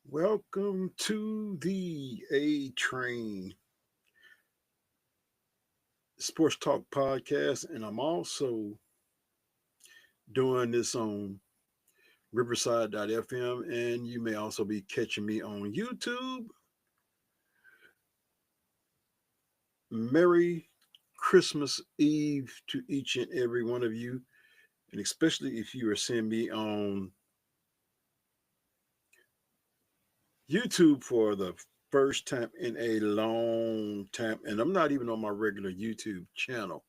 Welcome to the A Train Sports Talk podcast, and I'm also doing this on Riverside.fm, and you may also be catching me on YouTube. Merry Christmas Eve to each and every one of you, and especially if you are seeing me on YouTube for the first time in a long time, and I'm not even on my regular YouTube channel.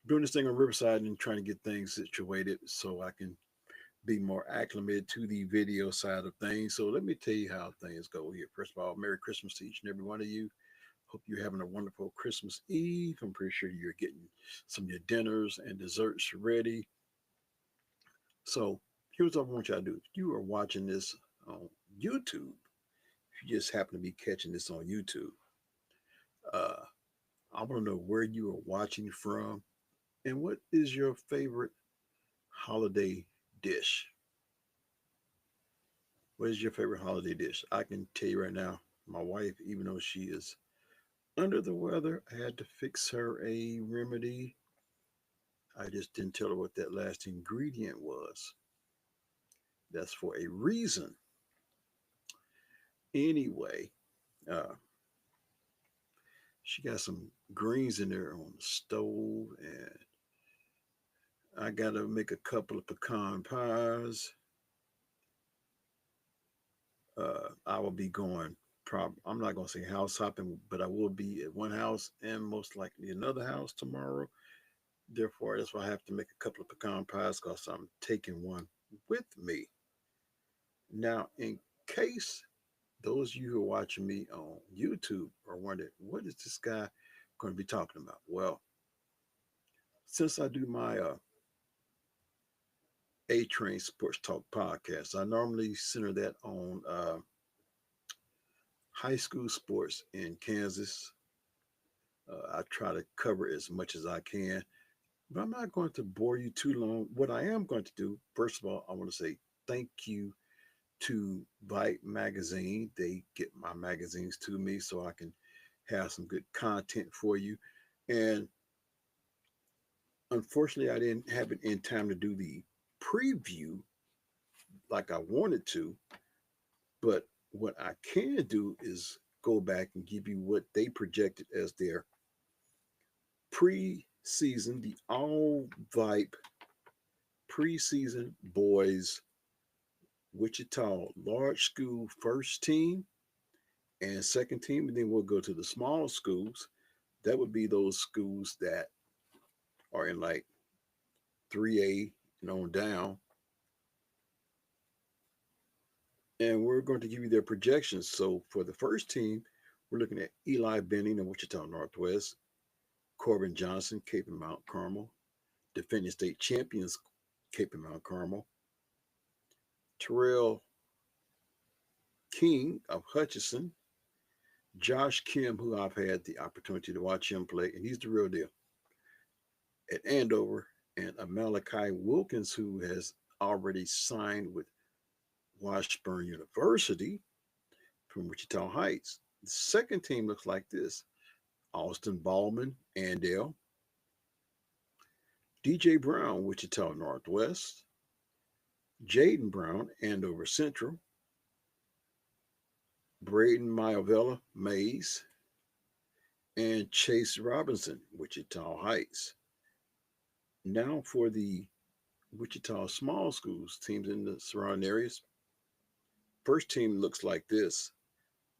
Doing this thing on Riverside and trying to get things situated so I can be more acclimated to the video side of things. So let me tell you how things go here. First of all, Merry Christmas to each and every one of you. Hope you're having a wonderful Christmas Eve. I'm pretty sure you're getting some of your dinners and desserts ready. So here's what I want y'all to do. If you are watching this on YouTube, if you just happen to be catching this on YouTube, uh, I want to know where you are watching from and what is your favorite holiday dish. What is your favorite holiday dish? I can tell you right now, my wife, even though she is under the weather, I had to fix her a remedy. I just didn't tell her what that last ingredient was. That's for a reason. Anyway, uh, she got some greens in there on the stove, and I got to make a couple of pecan pies. I will be going. I'm not going to say house hopping, but I will be at one house and most likely another house tomorrow. Therefore, that's why I have to make a couple of pecan pies because I'm taking one with me. Now, in case those of you who are watching me on YouTube are wondering, what is this guy going to be talking about? Well, since I do my A Train Sports Talk podcast, I normally center that on high school sports in Kansas. I try to cover as much as I can, but I'm not going to bore you too long. What I am going to do, first of all, I want to say thank you to Byte Magazine. They get my magazines to me so I can have some good content for you. And unfortunately, I didn't have it in time to do the preview like I wanted to. But what I can do is go back and give you what they projected as their preseason, the all Vipe preseason boys Wichita large school first team and second team, and then we'll go to the small schools. That would be those schools that are in like 3A and on down. And we're going to give you their projections. So for the first team, we're looking at Eli Benning of Wichita Northwest, Corbin Johnson, Cape and Mount Carmel, defending state champions, Cape and Mount Carmel, Terrell King of Hutchinson, Josh Kim, who I've had the opportunity to watch him play, and he's the real deal, at Andover, and Malachi Wilkins, who has already signed with Washburn University from Wichita Heights. The second team looks like this: Austin Ballman, Andale, DJ Brown, Wichita Northwest, Jaden Brown, Andover Central, Braden Maivella, Mays, and Chase Robinson, Wichita Heights. Now for the Wichita small schools, teams in the surrounding areas. First team looks like this: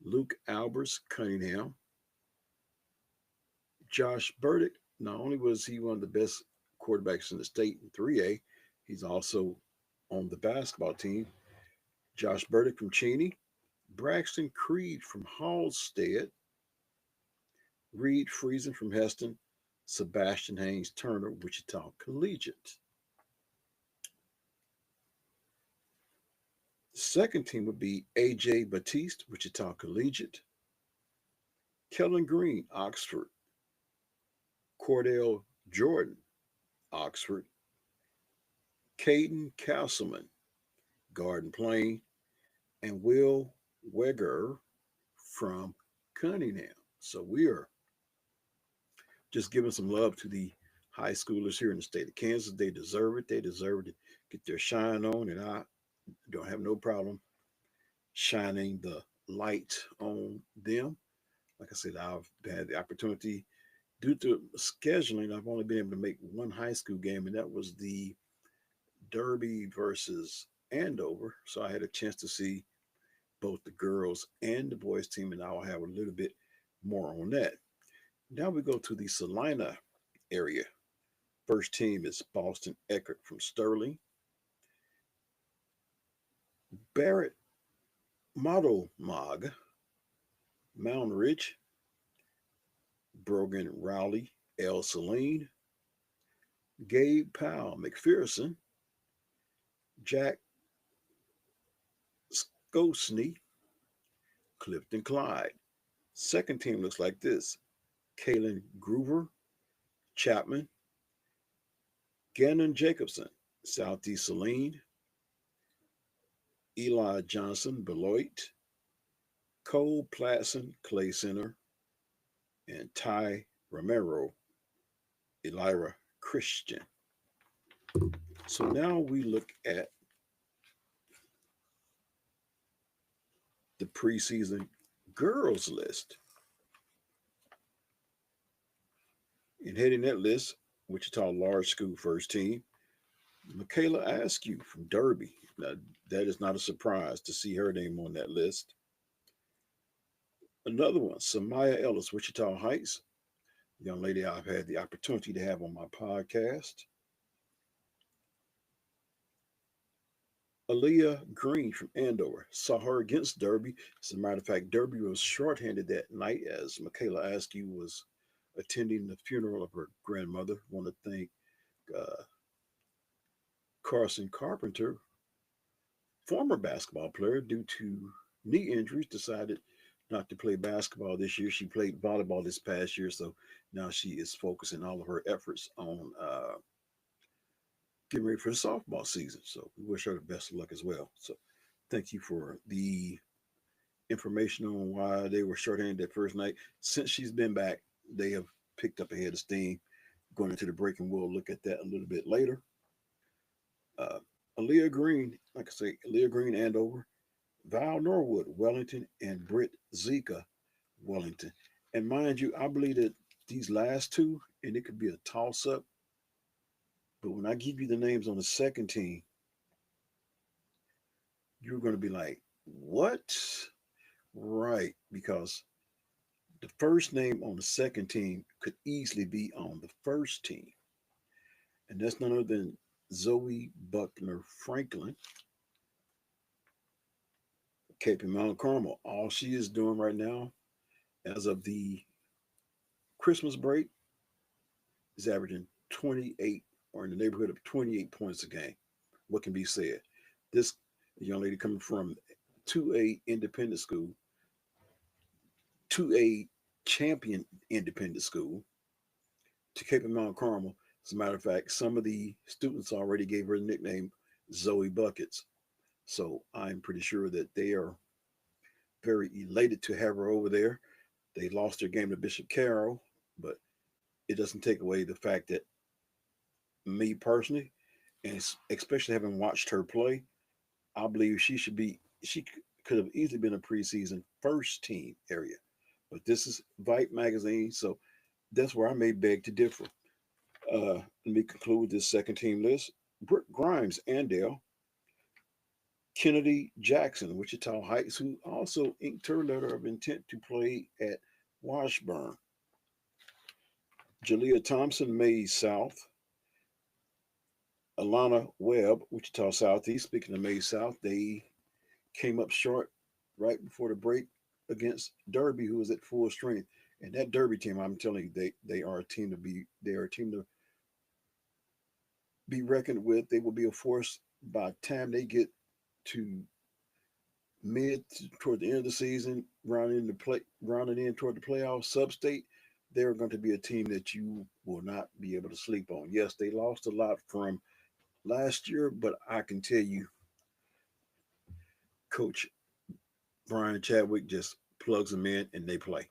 Luke Albers, Cunningham, Josh Burdick. Not only was he one of the best quarterbacks in the state in 3A, he's also on the basketball team. Josh Burdick from Cheney, Braxton Creed from Halstead, Reed Friesen from Heston, Sebastian Haynes Turner, Wichita Collegiate. The second team would be AJ Batiste, Wichita Collegiate, Kellen Green, Oxford, Cordell Jordan, Oxford, Caden Castleman, Garden Plain, and Will Weger from Cunningham. So we are just giving some love to the high schoolers here in the state of Kansas. They deserve it. They deserve to get their shine on, and I don't have no problem shining the light on them. Like I said, I've had the opportunity due to scheduling. I've only been able to make one high school game, and that was the Derby versus Andover. So I had a chance to see both the girls and the boys team, and I'll have a little bit more on that. Now we go to the Salina area. First team is Boston Eckert from Sterling, Barrett Model Mog, Mound Ridge, Brogan Rowley, El Saline, Gabe Powell McPherson, Jack Skosny, Clifton Clyde. Second team looks like this: Kalen Groover, Chapman, Gannon Jacobson, Southeast Saline, Eli Johnson, Beloit, Cole Platson, Clay Center, and Ty Romero, Elira Christian. So now we look at the preseason girls list. And heading that list, Wichita Large School first team, Michaela Askew from Derby. Now, that is not a surprise to see her name on that list. Another one, Samaya Ellis, Wichita Heights, young lady I've had the opportunity to have on my podcast. Aaliyah Green from Andover. Saw her against Derby. As a matter of fact, Derby was shorthanded that night as Michaela Askew was attending the funeral of her grandmother. Want to thank uh, Carson Carpenter, former basketball player, due to knee injuries, decided not to play basketball this year. She played volleyball this past year, so now she is focusing all of her efforts on getting ready for the softball season. So we wish her the best of luck as well. So thank you for the information on why they were shorthanded that first night. Since she's been back, they have picked up a head of steam going into the break, and we'll look at that a little bit later. Uh, Aaliyah Green, like I say, Aaliyah Green, Andover, Val Norwood, Wellington, and Britt Zika, Wellington. And mind you, I believe that these last two, and it could be a toss up, but when I give you the names on the second team, you're going to be like, what? Right, because the first name on the second team could easily be on the first team. And that's none other than Zoe Buckner Franklin, Cape and Mount Carmel. All she is doing right now, as of the Christmas break, is averaging 28 or in the neighborhood of 28 points a game. What can be said? This young lady coming from 2A independent school, 2A champion independent school, to Cape and Mount Carmel. As a matter of fact, some of the students already gave her the nickname Zoe Buckets. So I'm pretty sure that they are very elated to have her over there. They lost their game to Bishop Carroll, but it doesn't take away the fact that me personally, and especially having watched her play, I believe she could have easily been a preseason first team area. But this is Vipe magazine, so that's where I may beg to differ. Let me conclude this second team list. Brooke Grimes, Andale, Kennedy Jackson, Wichita Heights, who also inked her letter of intent to play at Washburn. Jalea Thompson, Mays South. Alana Webb, Wichita Southeast. Speaking of Mays South, they came up short right before the break against Derby, who was at full strength. And that Derby team, I'm telling you, they are a team to be reckoned with. They will be a force by the time they get to toward the end of the season, rounding in toward the playoffs, sub-state. They're going to be a team that you will not be able to sleep on. Yes, they lost a lot from last year, but I can tell you, Coach Brian Chadwick just plugs them in and they play.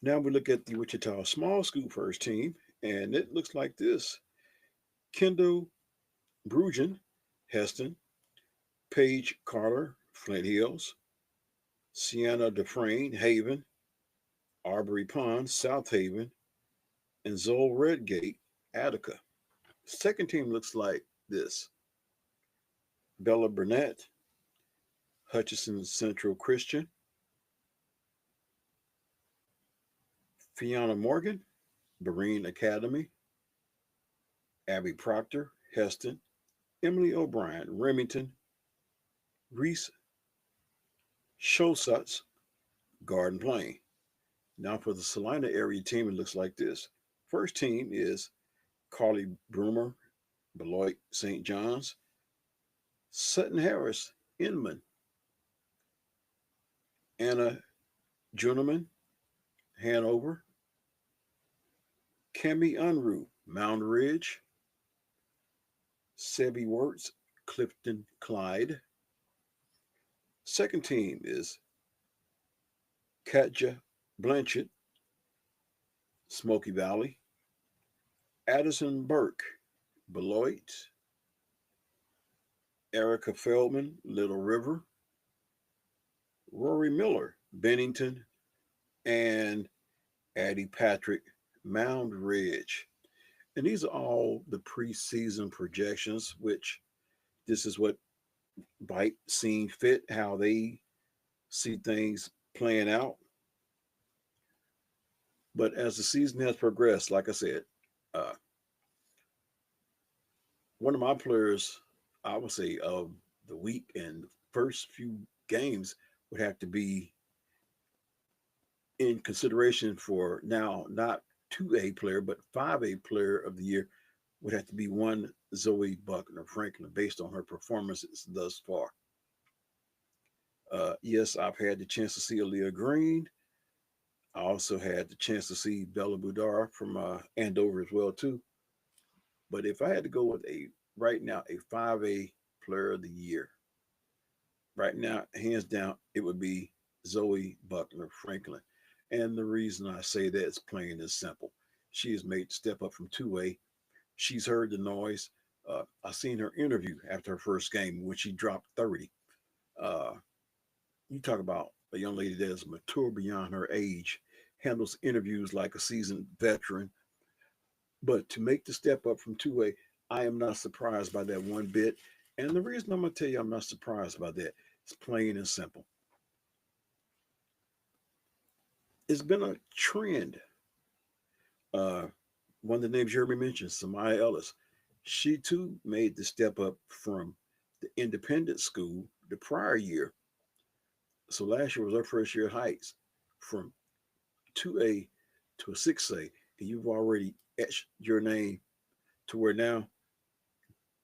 Now we look at the Wichita Small School first team, and it looks like this: Kendall Brugen, Heston; Paige Carter, Flint Hills; Sienna Dufresne, Haven; Arbery Pond, South Haven; and Zoe Redgate, Attica. Second team looks like this: Bella Burnett, Hutchinson Central Christian; Fiona Morgan, Berrien Academy; Abby Proctor, Heston; Emily O'Brien, Remington; Reese Shosutz, Garden Plain. Now for the Salina area team, it looks like this. First team is Carly Broomer, Beloit St. John's; Sutton Harris, Inman; Anna Juneman, Hanover; Cami Unruh, Mound Ridge; Sebi Wertz, Clifton Clyde. Second team is Katja Blanchett, Smoky Valley; Addison Burke, Beloit; Erica Feldman, Little River; Rory Miller, Bennington; and Addie Patrick, Mound Ridge. And these are all the preseason projections, which this is what Bite seen fit, how they see things playing out. But as the season has progressed, like I said, uh, one of my players, I would say, of the week and the first few games would have to be in consideration for now, not 2A player, but 5A player of the year would have to be one Zoe Buckner Franklin based on her performances thus far. Yes, I've had the chance to see Aaliyah Green. I also had the chance to see Bella Budar from Andover as well too. But if I had to go with a right now a 5A player of the year, right now hands down it would be Zoe Buckner Franklin. And the reason I say that is plain and simple. She has made the step up from 2A. She's heard the noise. I seen her interview after her first game when she dropped 30. Uh, you talk about a young lady that is mature beyond her age, handles interviews like a seasoned veteran. But to make the step up from 2A, I am not surprised by that one bit. And the reason I'm going to tell you I'm not surprised by that is plain and simple. It's been a trend. Uh, one of the names Jeremy mentioned, Samaya Ellis, she too made the step up from the independent school the prior year. So last year was her first year at Heights, from 2A to a 6A, and you've already etched your name to where now,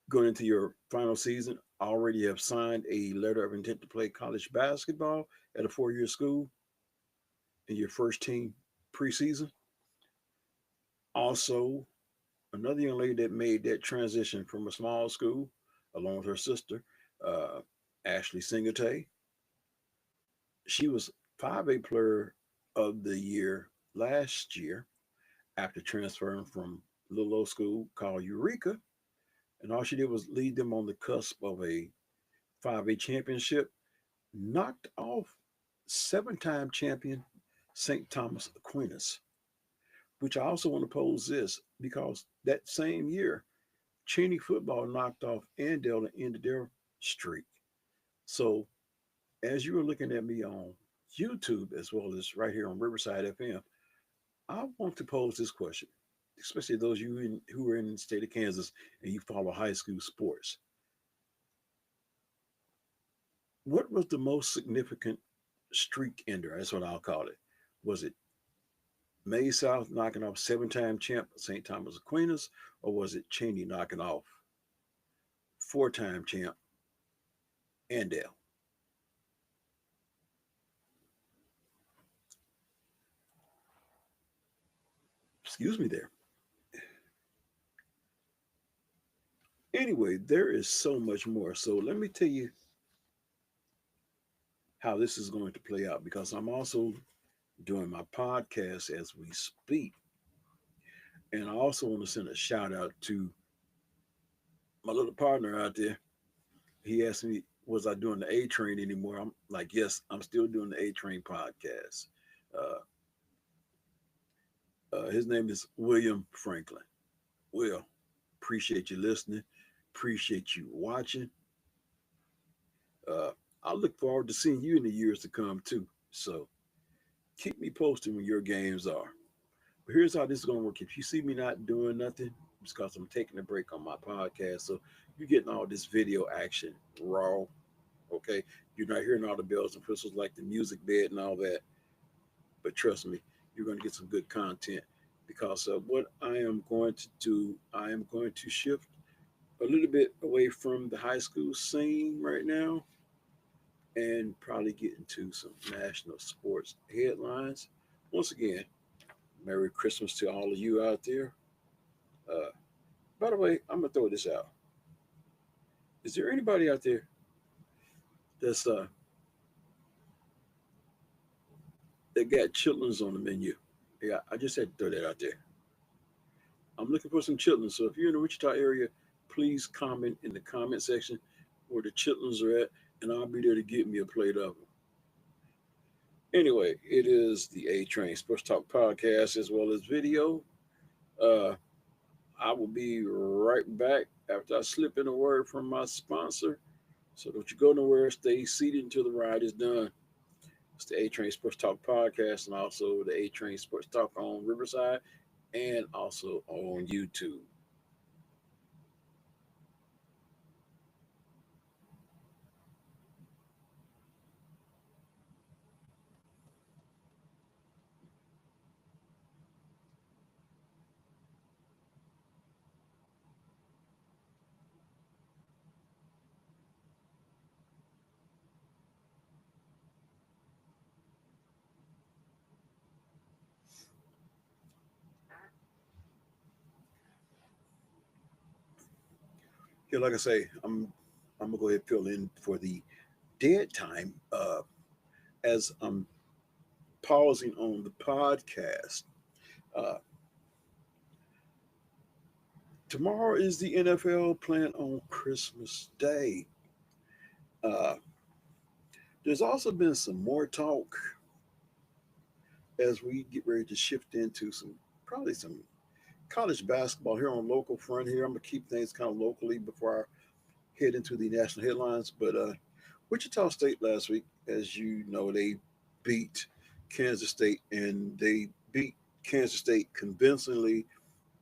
going into your final season, already have signed a letter of intent to play college basketball at a 4 year school in your first team preseason. Also, another young lady that made that transition from a small school, along with her sister, uh, Ashley Singletay. She was 5A player of the year last year after transferring from a little old school called Eureka. And all she did was lead them on the cusp of a 5A championship, knocked off 7-time champion St. Thomas Aquinas, which I also want to pose this because that same year, Cheney football knocked off Andale and ended their streak. So as you were looking at me on YouTube as well as right here on Riverside FM, I want to pose this question, especially those you who are in the state of Kansas and you follow high school sports. What was the most significant streak ender? That's what I'll call it. Was it May South knocking off 7-time champ St. Thomas Aquinas, or was it Cheney knocking off 4-time champ Andale? Excuse me there. Anyway, there is so much more. So let me tell you how this is going to play out because I'm also doing my podcast as we speak. And I also want to send a shout out to my little partner out there. He asked me, was I doing the A Train anymore? I'm like, yes, I'm still doing the A Train podcast. Uh, his name is William Franklin. Will, appreciate you listening. Appreciate you watching. Uh, I look forward to seeing you in the years to come too. So keep me posted when your games are. But here's how this is going to work. If you see me not doing nothing, it's because I'm taking a break on my podcast. So you're getting all this video action raw. Okay. You're not hearing all the bells and whistles like the music bed and all that. But trust me, you're going to get some good content because of what I am going to do. I am going to shift a little bit away from the high school scene right now and probably get into some national sports headlines. Once again, Merry Christmas to all of you out there. Uh, by the way, I'm gonna throw this out. Is there anybody out there that's that got chitlins on the menu? Yeah, I just had to throw that out there. I'm looking for some chitlins. So if you're in the Wichita area, please comment in the comment section where the chitlins are at, and I'll be there to get me a plate of them. Anyway, it is the A Train Sports Talk podcast as well as video. Uh, I will be right back after I slip in a word from my sponsor. So don't you go nowhere. Stay seated until the ride is done. It's the A Train Sports Talk podcast and also the A Train Sports Talk on Riverside and also on YouTube. Yeah, like I say, I'm gonna go ahead and fill in for the dead time as I'm pausing on the podcast. Uh, Tomorrow is the NFL playing on Christmas Day. Uh, there's also been some more talk as we get ready to shift into probably some college basketball here on local front here. I'm gonna keep things kind of locally before I head into the national headlines. But Wichita State last week, as you know, they beat Kansas State and they beat Kansas State convincingly,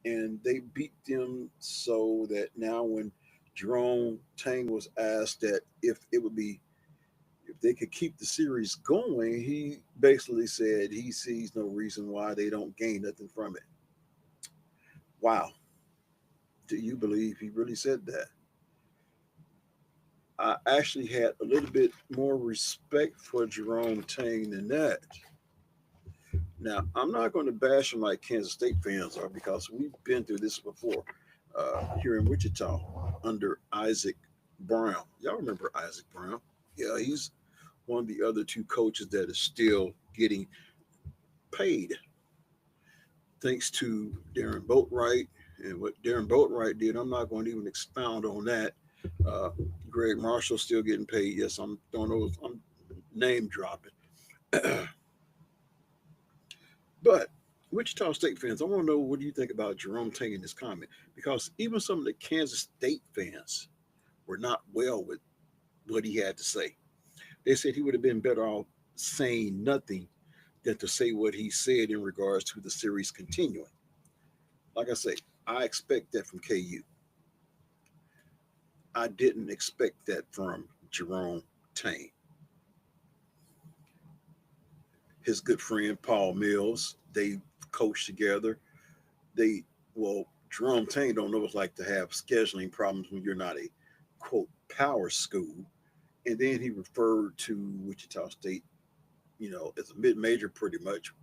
and they beat them so that now when Jerome Tang was asked that if it would be if they could keep the series going, he basically said he sees no reason why they don't gain nothing from it. Wow. Do you believe he really said that? I actually had a little bit more respect for Jerome Tang than that. Now, I'm not going to bash him like Kansas State fans are because we've been through this before here in Wichita under Isaac Brown. Y'all remember Isaac Brown? Yeah, he's one of the other two coaches that is still getting paid thanks to Darren Boatwright. And what Darren Boatwright did, I'm not going to even expound on that. Uh, Greg Marshall still getting paid. Yes, I'm throwing those. I'm name dropping. But Wichita State fans, I want to know what do you think about Jerome Tang in this comment? Because even some of the Kansas State fans were not well with what he had to say. They said he would have been better off saying nothing than to say what he said in regards to the series continuing. Like I say, I expect that from KU. I didn't expect that from Jerome Tang. His good friend Paul Mills, they coached together. They well, Jerome Tang don't know what it's like to have scheduling problems when you're not a quote power school. And then he referred to Wichita State, as a mid major pretty much.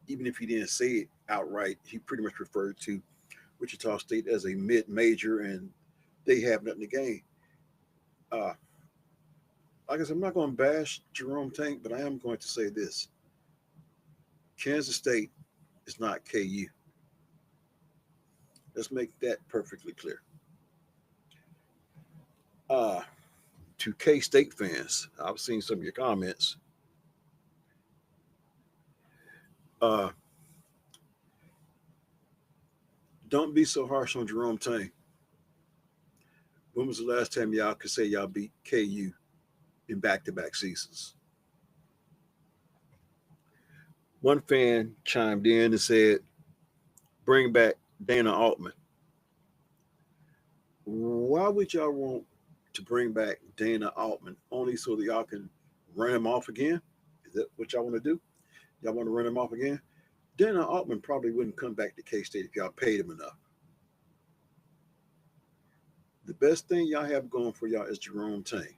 Even if he didn't say it outright, he pretty much referred to Wichita State as a mid major and they have nothing to gain. Uh, like I said, I'm not going to bash Jerome Tank, but I am going to say this: Kansas State is not KU. Let's make that perfectly clear. Uh, to K State fans, I've seen some of your comments. Uh, don't be so harsh on Jerome Tank. When was the last time y'all could say y'all beat KU in back-to-back seasons? One fan chimed in and said, "Bring back Dana Altman." Why would y'all want to bring back Dana Altman only so that y'all can run him off again? Is that what y'all want to do? Y'all want to run him off again? Dana Altman probably wouldn't come back to K State if y'all paid him enough. The best thing y'all have going for y'all is Jerome Tang.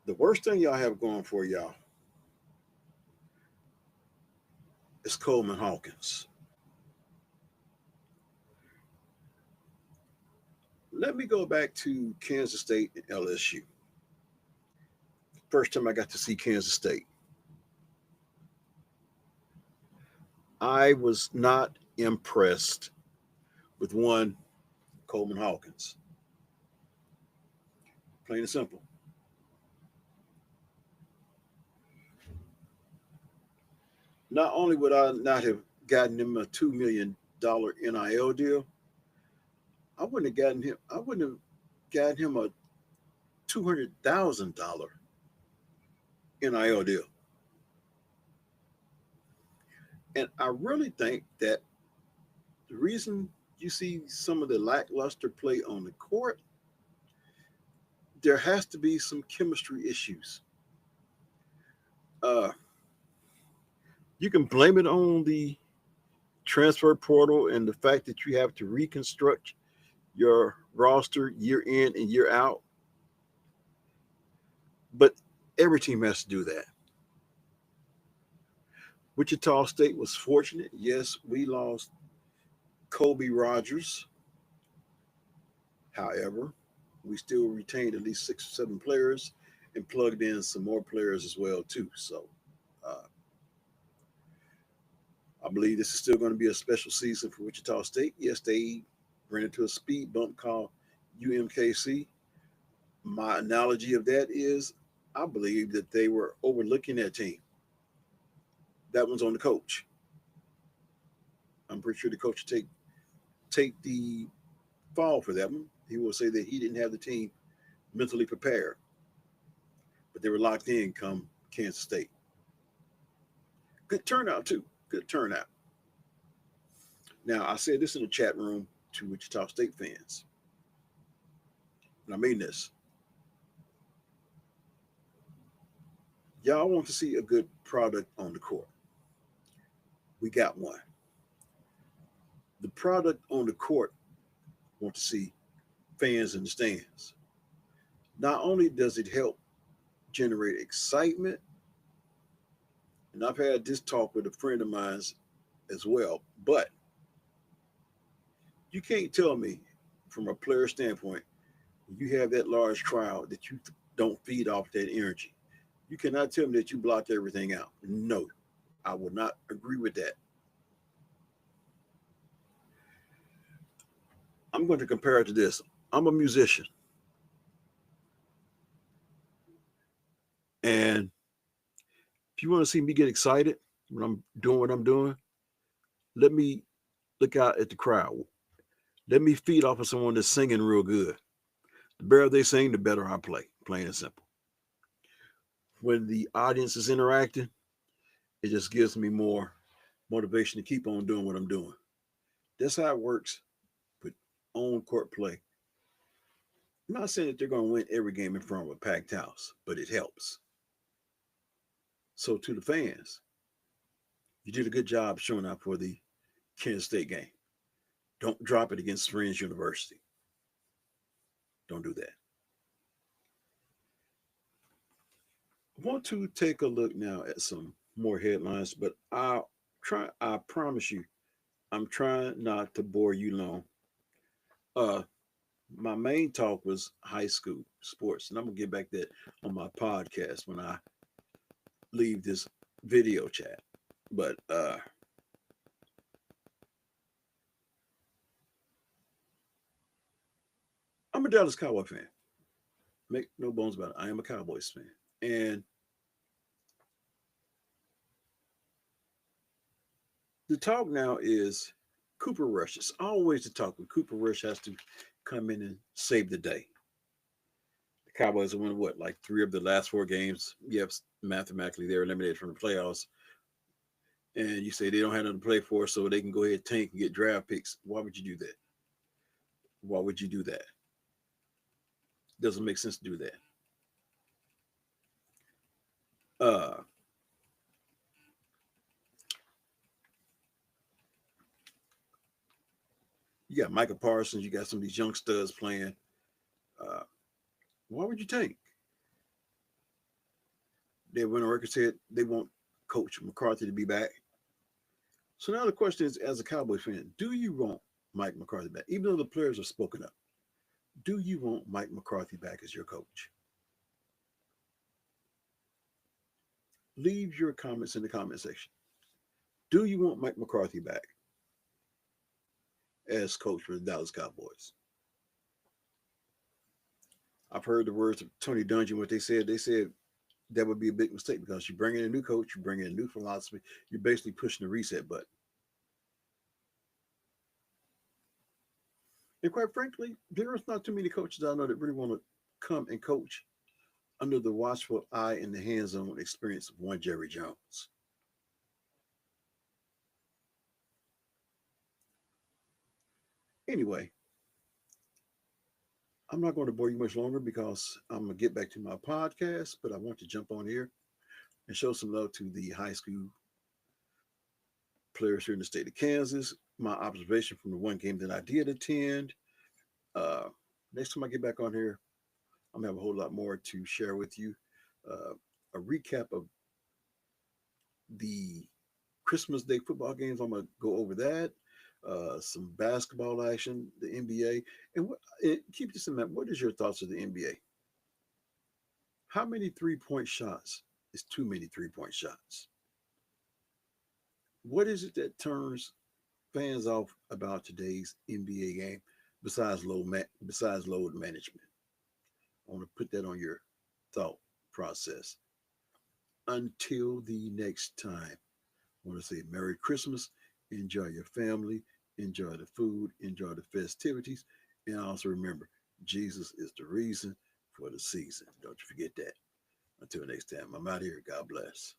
The worst thing y'all have going for y'all is Coleman Hawkins. Let me go back to Kansas State and LSU. First time I got to see Kansas State, I was not impressed with one Coleman Hawkins. Plain and simple. Not only would I not have gotten him a $2 million NIL deal, I wouldn't have gotten him a $200,000 NIL deal. And I really think that the reason you see some of the lackluster play on the court, there has to be some chemistry issues. Uh, you can blame it on the transfer portal and the fact that you have to reconstruct your roster year in and year out, but every team has to do that. Wichita State was fortunate. Yes, we lost Kobe Rogers. However, we still retained at least 6 or 7 players and plugged in some more players as well too. So uh, I believe this is still going to be a special season for Wichita State. Yes, they ran into a speed bump called UMKC. My analogy of that is I believe that they were overlooking that team. That one's on the coach. I'm pretty sure the coach will take the fall for that one. He will say that he didn't have the team mentally prepared, but they were locked in come Kansas State. Good turnout too. Good turnout. Now I said this in the chat room to Wichita State fans, and I mean this. Y'all want to see a good product on the court. We got one. The product on the court want to see fans in the stands. Not only does it help generate excitement, and I've had this talk with a friend of mine as well, but you can't tell me from a player standpoint, you have that large crowd that you don't feed off that energy. You cannot tell me that you blocked everything out. No, I will not agree with that. I'm going to compare it to this. I'm a musician, and if you want to see me get excited when I'm doing what I'm doing, let me look out at the crowd. Let me feed off of someone that's singing real good. The better they sing, the better I play. Plain and simple. When the audience is interacting, it just gives me more motivation to keep on doing what I'm doing. That's how it works with on court play. I'm not saying that they're going to win every game in front of a packed house, but it helps. So to the fans, you did a good job showing up for the Kansas State game. Don't drop it against Friends University. Don't do that. I want to take a look now at some more headlines, but I promise you, I'm trying not to bore you long. Uh My main talk was high school sports, and I'm gonna get back to that on my podcast when I leave this video chat. But I'm a Dallas Cowboy fan. Make no bones about it. I am a Cowboys fan. And the talk now is Cooper Rush. It's always the talk when Cooper Rush has to come in and save the day. The Cowboys have won what, like three of the last four games. Yes, mathematically they're eliminated from the playoffs. And you say they don't have nothing to play for, so they can go ahead and tank and get draft picks. Why would you do that? Why would you do that? Doesn't make sense to do that. Uh, you got Michael Parsons. You got some of these young studs playing. Uh, why would you tank? They went on record said they want Coach McCarthy to be back. So now the question is, as a Cowboys fan, do you want Mike McCarthy back? Even though the players have spoken up, do you want Mike McCarthy back as your coach? Leave your comments in the comment section. Do you want Mike McCarthy back as coach for the Dallas Cowboys? I've heard the words of Tony Dungy, what they said. They said that would be a big mistake because you bring in a new coach, you bring in a new philosophy, you're basically pushing the reset button. And quite frankly, there's not too many coaches I know that really want to come and coach under the watchful eye and the hands-on experience of one Jerry Jones. Anyway, I'm not going to bore you much longer because I'm going to get back to my podcast, but I want to jump on here and show some love to the high school players here in the state of Kansas. My observation from the one game that I did attend. Uh, Next time I get back on here, I'm going to have a whole lot more to share with you. Uh, a recap of the Christmas Day football games. I'm going to go over that. Some basketball action, the NBA, and keep this in mind. What is your thoughts of the NBA? How many 3 point shots is too many 3 point shots? What is it that turns fans off about today's NBA game besides load management? I want to put that on your thought process. Until the next time, I want to say Merry Christmas. Enjoy your family, enjoy the food, enjoy the festivities, and also remember, Jesus is the reason for the season. Don't you forget that. Until next time, I'm out here. God bless.